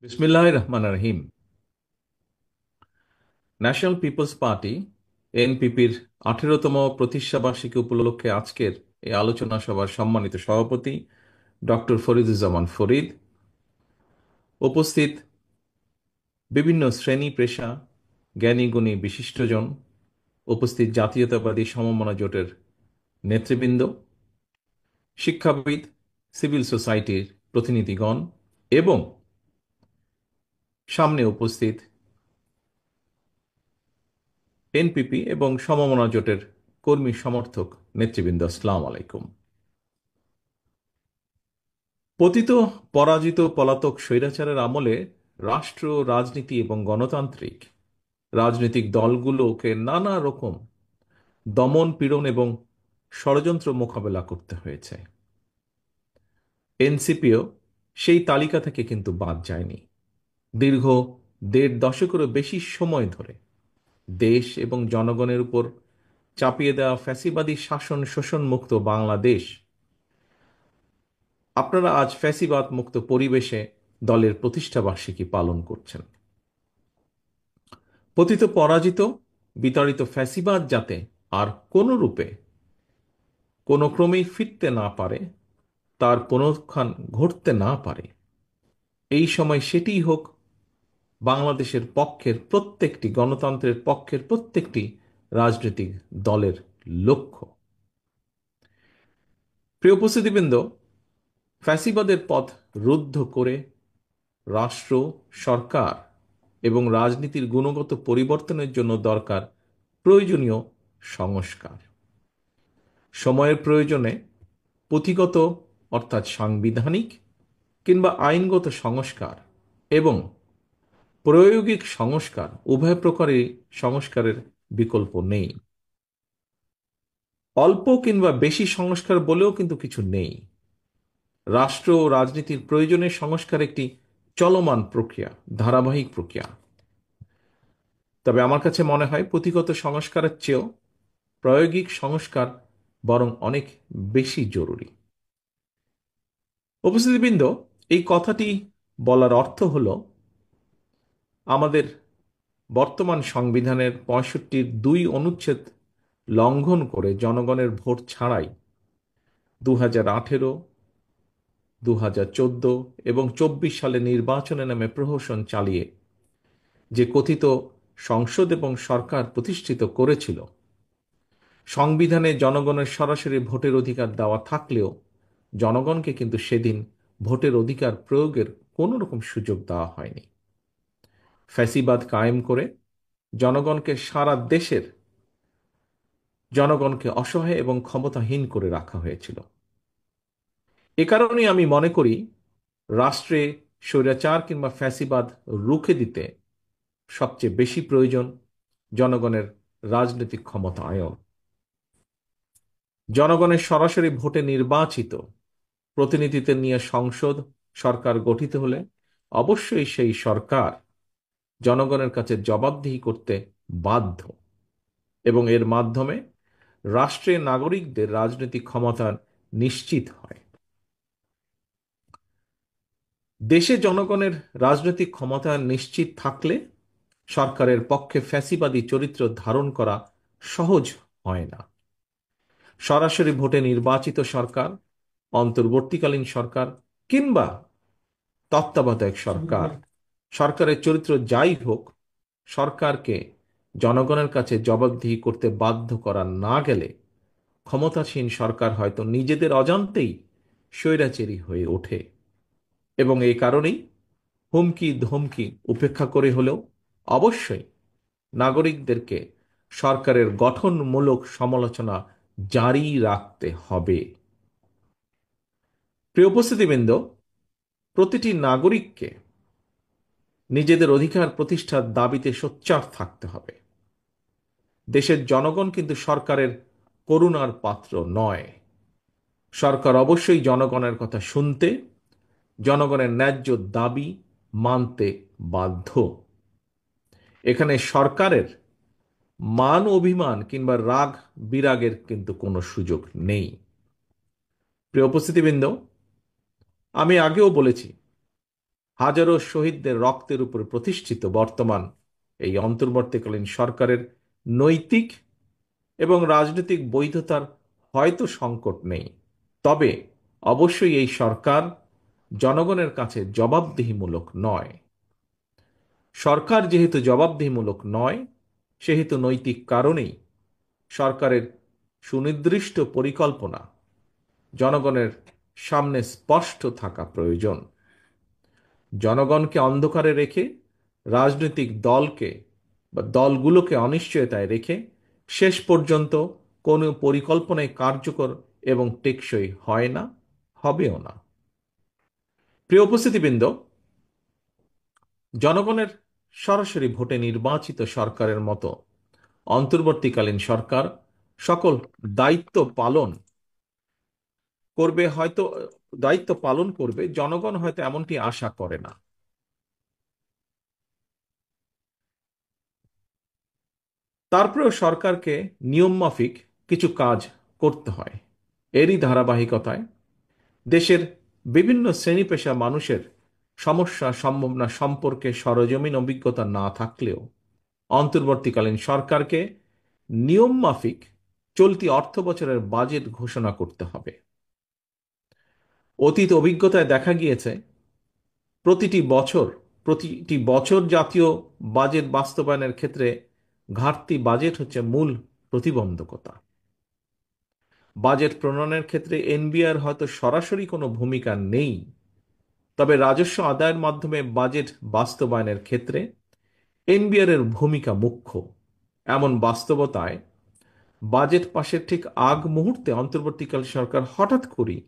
বিসমিল্লাহির রহমানির রহিম। National people's party এনপিপির 18তম প্রতিষ্ঠাবার্ষিকী উপলক্ষে আজকের এই আলোচনা সভার সম্মানিত সভাপতি ডক্টর ফরিদুজ্জামান ফরিদ, উপস্থিত বিভিন্ন শ্রেণী পেশা, জ্ঞানীগুণী বিশিষ্টজন, উপস্থিত জাতীয়তাবাদী সমমনা জোটের নেতৃবৃন্দ, শিক্ষাবিদ, সিভিল সোসাইটির প্রতিনিধিগণ এবং সামনে উপস্থিত এনপিপি এবং সমমনা জোটের কর্মী সমর্থক নেতৃবৃন্দ, আসসালামু আলাইকুম। পতিত পরাজিত পলাতক স্বৈরাচারের আমলে রাষ্ট্র, রাজনীতি এবং গণতান্ত্রিক রাজনৈতিক দলগুলোকে নানা রকম দমন পীড়ন এবং ষড়যন্ত্র মোকাবেলা করতে হয়েছে। এনসিপিও সেই তালিকা থেকে কিন্তু বাদ যায়নি। দীর্ঘ 1.5 দশকেরও বেশি সময় ধরে দেশ এবং জনগণের উপর চাপিয়ে দেওয়া ফ্যাসিবাদী শাসন শোষণ মুক্ত বাংলাদেশ, আপনারা আজ ফ্যাসিবাদ মুক্ত পরিবেশে দলের প্রতিষ্ঠা বার্ষিকী পালন করছেন। পতিত পরাজিত বিতাড়িত ফ্যাসিবাদ যাতে আর কোনো রূপে কোনো ক্রমেই ফিরতে না পারে, তার পুনরুত্থান ঘটতে না পারে, এই সময় সেটিই হোক বাংলাদেশের পক্ষের প্রত্যেকটি গণতন্ত্রের পক্ষের প্রত্যেকটি রাজনৈতিক দলের লক্ষ্য। প্রিয় উপস্থিতিবৃন্দ, ফ্যাসিবাদের পথ রুদ্ধ করে রাষ্ট্র, সরকার এবং রাজনীতির গুণগত পরিবর্তনের জন্য দরকার প্রয়োজনীয় সংস্কার। সময়ের প্রয়োজনে পুঁথিগত অর্থাৎ সাংবিধানিক কিংবা আইনগত সংস্কার এবং প্রায়োগিক সংস্কার, উভয় প্রকারই সংস্কারের বিকল্প নেই। অল্প কিংবা বেশি সংস্কার বলেও কিন্তু কিছু নেই। রাষ্ট্র ও রাজনীতির প্রয়োজনের সংস্কার একটি চলমান প্রক্রিয়া, ধারাবাহিক প্রক্রিয়া। তবে আমার কাছে মনে হয় পুঁথিগত সংস্কারের চেয়েও প্রায়োগিক সংস্কার বরং অনেক বেশি জরুরি। উপস্থিতিবৃন্দ, এই কথাটি বলার অর্থ হল আমাদের বর্তমান সংবিধানের 65-2 অনুচ্ছেদ লঙ্ঘন করে জনগণের ভোট ছাড়াই 2018, 2014 এবং 24 সালে নির্বাচনে নামে প্রহসন চালিয়ে যে কথিত সংসদ এবং সরকার প্রতিষ্ঠিত করেছিল, সংবিধানে জনগণের সরাসরি ভোটের অধিকার দেওয়া থাকলেও জনগণকে কিন্তু সেদিন ভোটের অধিকার প্রয়োগের কোনো রকম সুযোগ দেওয়া হয়নি। ফ্যাসিবাদ কায়েম করে জনগণকে, সারা দেশের জনগণকে অসহায় এবং ক্ষমতাহীন করে রাখা হয়েছিল। এ কারণেই আমি মনে করি রাষ্ট্রে স্বৈরাচার কিংবা ফ্যাসিবাদ রুখে দিতে সবচেয়ে বেশি প্রয়োজন জনগণের রাজনৈতিক ক্ষমতায়ন। জনগণের সরাসরি ভোটে নির্বাচিত প্রতিনিধিদের নিয়ে সংসদ, সরকার গঠিত হলে অবশ্যই সেই সরকার জনগণের কাছে জবাবদিহি করতে বাধ্য এবং এর মাধ্যমে রাষ্ট্রের নাগরিকদের রাজনৈতিক ক্ষমতা নিশ্চিত হয়। দেশে জনগণের রাজনৈতিক ক্ষমতা নিশ্চিত থাকলে সরকারের পক্ষে ফ্যাসিবাদী চরিত্র ধারণ করা সহজ হয় না। সরাসরি ভোটে নির্বাচিত সরকার, অন্তর্বর্তীকালীন সরকার কিংবা তত্ত্বাবধায়ক সরকার, সরকারের চরিত্র যাই হোক, সরকারকে জনগণের কাছে জবাবদিহি করতে বাধ্য করা না গেলে ক্ষমতাসীন সরকার হয়তো নিজেদের অজান্তেই স্বৈরাচারী হয়ে ওঠে এবং এই কারণেই হুমকি ধমকি উপেক্ষা করে হলেও অবশ্যই নাগরিকদেরকে সরকারের গঠনমূলক সমালোচনা জারি রাখতে হবে। প্রিয় উপস্থিতিবৃন্দ, প্রতিটি নাগরিককে নিজেদের অধিকার প্রতিষ্ঠার দাবিতে সোচ্চার থাকতে হবে। দেশের জনগণ কিন্তু সরকারের করুণার পাত্র নয়। সরকার অবশ্যই জনগণের কথা শুনতে, জনগণের ন্যায্য দাবি মানতে বাধ্য। এখানে সরকারের মান অভিমান কিংবা রাগ বিরাগের কিন্তু কোনো সুযোগ নেই। প্রিয় উপস্থিতিবৃন্দ, আমি আগেও বলেছি হাজারো শহীদদের রক্তের উপর প্রতিষ্ঠিত বর্তমান এই অন্তর্বর্তীকালীন সরকারের নৈতিক এবং রাজনৈতিক বৈধতার হয়তো সংকট নেই, তবে অবশ্যই এই সরকার জনগণের কাছে জবাবদিহিমূলক নয়। সরকার যেহেতু জবাবদিহিমূলক নয়, সেহেতু নৈতিক কারণেই সরকারের সুনির্দিষ্ট পরিকল্পনা জনগণের সামনে স্পষ্ট থাকা প্রয়োজন। জনগণকে অন্ধকারে রেখে, রাজনৈতিক দলকে বা দলগুলোকে অনিশ্চয়তায় রেখে শেষ পর্যন্ত কোনো পরিকল্পনায় কার্যকর এবং টেকসই হয় না, হবেও না। প্রিয় উপস্থিতিবৃন্দ, জনগণের সরাসরি ভোটে নির্বাচিত সরকারের মতো অন্তর্বর্তীকালীন সরকার সকল দায়িত্ব পালন করবে, হয়তো দায়িত্ব পালন করবে, জনগণ হয়তো এমনটি আশা করে না। তারপরেও সরকারকে নিয়মমাফিক কিছু কাজ করতে হয়। এরই ধারাবাহিকতায় দেশের বিভিন্ন শ্রেণী পেশা মানুষের সমস্যা সম্ভাবনা সম্পর্কে সরজমিন অভিজ্ঞতা না থাকলেও অন্তর্বর্তীকালীন সরকারকে নিয়মমাফিক চলতি অর্থবছরের বাজেট ঘোষণা করতে হবে। অতীত অভিজ্ঞতায় দেখা গিয়েছে প্রতিটি বছর জাতীয় বাজেট বাস্তবায়নের ক্ষেত্রে ঘাটতি বাজেট হচ্ছে মূল প্রতিবন্ধকতা। বাজেট প্রণয়নের ক্ষেত্রে এনবিআর হয়তো সরাসরি কোনো ভূমিকা নেই, তবে রাজস্ব আদায়ের মাধ্যমে বাজেট বাস্তবায়নের ক্ষেত্রে এনবিআর এর ভূমিকা মুখ্য। এমন বাস্তবতায় বাজেট পাশের ঠিক আগ মুহূর্তে অন্তর্বর্তীকালীন সরকার হঠাৎ করেই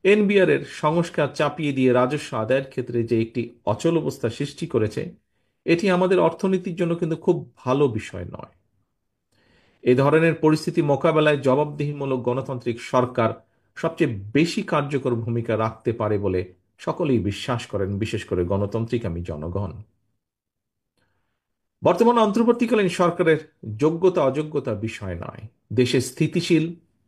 এনবিআর এর সংস্কার চাপিয়ে দিয়ে রাজস্ব আদায়ের ক্ষেত্রে যে একটি অচল অবস্থা সৃষ্টি করেছে, এটি আমাদের অর্থনীতির জন্য কিন্তু খুব ভালো বিষয় নয়। এ ধরনের পরিস্থিতি মোকাবেলায় জবাবদিহিমূলক গণতান্ত্রিক সরকার সবচেয়ে বেশি কার্যকর ভূমিকা রাখতে পারে বলে সকলেই বিশ্বাস করেন, বিশেষ করে গণতান্ত্রিকামী জনগণ। বর্তমান অন্তর্বর্তীকালীন সরকারের যোগ্যতা অযোগ্যতা বিষয় নয়। দেশে স্থিতিশীল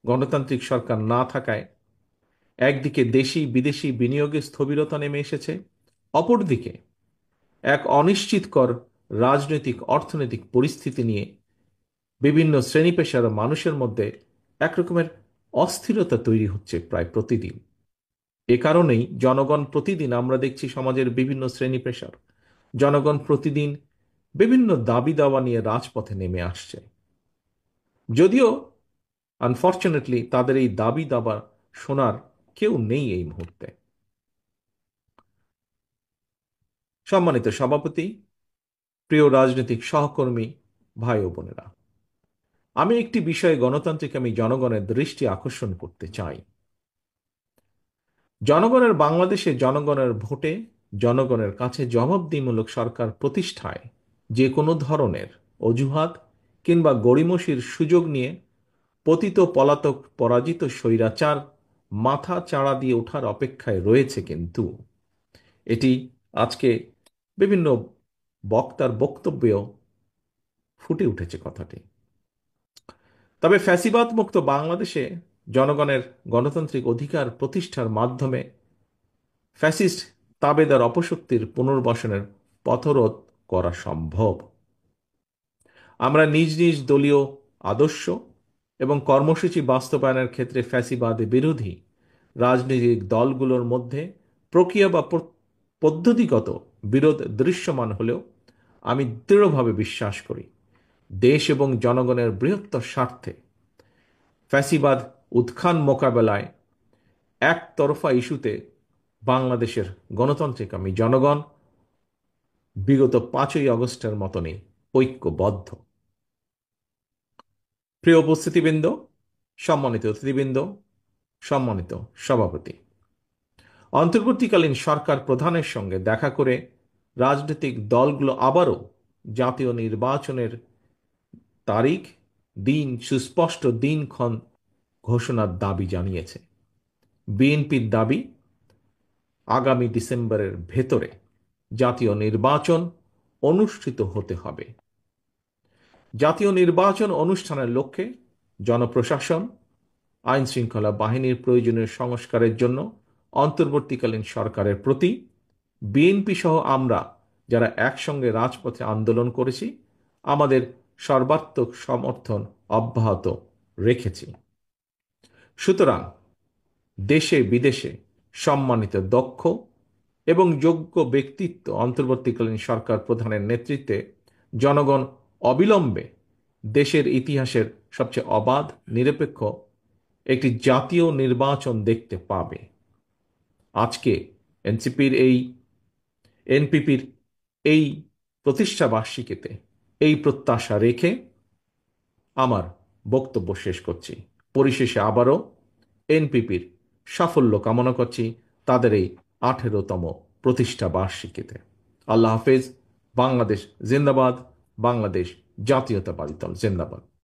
গণতান্ত্রিক সরকার না থাকায় একদিকে দেশি বিদেশি বিনিয়োগে স্থবিরতা নেমে এসেছে, অপরদিকে এক অনিশ্চিতকর রাজনৈতিক অর্থনৈতিক পরিস্থিতি নিয়ে বিভিন্ন শ্রেণী পেশার মানুষের মধ্যে একরকমের অস্থিরতা তৈরি হচ্ছে প্রায় প্রতিদিন। এ কারণেই জনগণ প্রতিদিন, আমরা দেখছি সমাজের বিভিন্ন শ্রেণী পেশার জনগণ প্রতিদিন বিভিন্ন দাবি দাওয়া নিয়ে রাজপথে নেমে আসছে। যদিও আনফর্চুনেটলি তাদের এই দাবি দাবা শোনার কেউ নেই এই মুহূর্তে। সম্মানিত সভাপতি, প্রিয় রাজনৈতিক সহকর্মী, ভাই ও বোনেরা, আমি একটি বিষয়ে গণতান্ত্রিক আমি জনগণের দৃষ্টি আকর্ষণ করতে চাই। জনগণের বাংলাদেশে জনগণের ভোটে জনগণের কাছে জবাবদিহিমূলক সরকার প্রতিষ্ঠায় যে কোনো ধরনের অজুহাত কিংবা গড়িমসির সুযোগ নিয়ে পতিত পলাতক পরাজিত স্বৈরাচার মাথা চাড়া দিয়ে ওঠার অপেক্ষায় রয়েছে, কিন্তু এটি আজকে বিভিন্ন বক্তার বক্তব্যেও ফুটে উঠেছে কথাটি। তবে ফ্যাসিবাদ মুক্ত বাংলাদেশে জনগণের গণতান্ত্রিক অধিকার প্রতিষ্ঠার মাধ্যমে ফ্যাসিস্ট তাবেদার অপশক্তির পুনর্বাসনের পথরোধ করা সম্ভব। আমরা নিজ নিজ দলীয় আদর্শ এবং কর্মসূচি বাস্তবায়নের ক্ষেত্রে ফ্যাসিবাদ বিরোধী রাজনৈতিক দলগুলোর মধ্যে প্রক্রিয়া বা পদ্ধতিগত বিরোধ দৃশ্যমান হলেও আমি দৃঢ়ভাবে বিশ্বাস করি দেশ এবং জনগণের বৃহত্তর স্বার্থে ফ্যাসিবাদ উত্থান মোকাবেলায় একতরফা ইস্যুতে বাংলাদেশের গণতান্ত্রিক আমি জনগণ বিগত 5ই আগস্টের মতনই ঐক্যবদ্ধ। প্রিয় উপস্থিতিবৃন্দ, সম্মানিত অতিথিবৃন্দ, সম্মানিত সভাপতি, অন্তর্বর্তীকালীন সরকার প্রধানের সঙ্গে দেখা করে রাজনৈতিক দলগুলো আবারও জাতীয় নির্বাচনের তারিখ, দিন, সুস্পষ্ট দিনক্ষণ ঘোষণার দাবি জানিয়েছে। বিএনপির দাবি আগামী ডিসেম্বরের ভেতরে জাতীয় নির্বাচন অনুষ্ঠিত হতে হবে। জাতীয় নির্বাচন অনুষ্ঠানের লক্ষ্যে জনপ্রশাসন, আইন শৃঙ্খলা বাহিনীর প্রয়োজনীয় সংস্কারের জন্য অন্তর্বর্তীকালীন সরকারের প্রতি বিএনপি সহ আমরা যারা একসঙ্গে রাজপথে আন্দোলন করেছি আমাদের সর্বাত্মক সমর্থন অব্যাহত রেখেছি। সুতরাং দেশে বিদেশে সম্মানিত দক্ষ এবং যোগ্য ব্যক্তিত্ব অন্তর্বর্তীকালীন সরকার প্রধানের নেতৃত্বে জনগণ অবিলম্বে দেশের ইতিহাসের সবচেয়ে অবাধ নিরপেক্ষ একটি জাতীয় নির্বাচন দেখতে পাবে। আজকে এনপিপির এই প্রতিষ্ঠা বার্ষিকীতে এই প্রত্যাশা রেখে আমার বক্তব্য শেষ করছি। পরিশেষে আবারও এনপিপির সাফল্য কামনা করছি তাদের এই 18তম প্রতিষ্ঠা বার্ষিকীতে। আল্লাহ হাফেজ। বাংলাদেশ জিন্দাবাদ। বাংলাদেশ জাতীয়তাবাদী দল জিন্দাবাদ।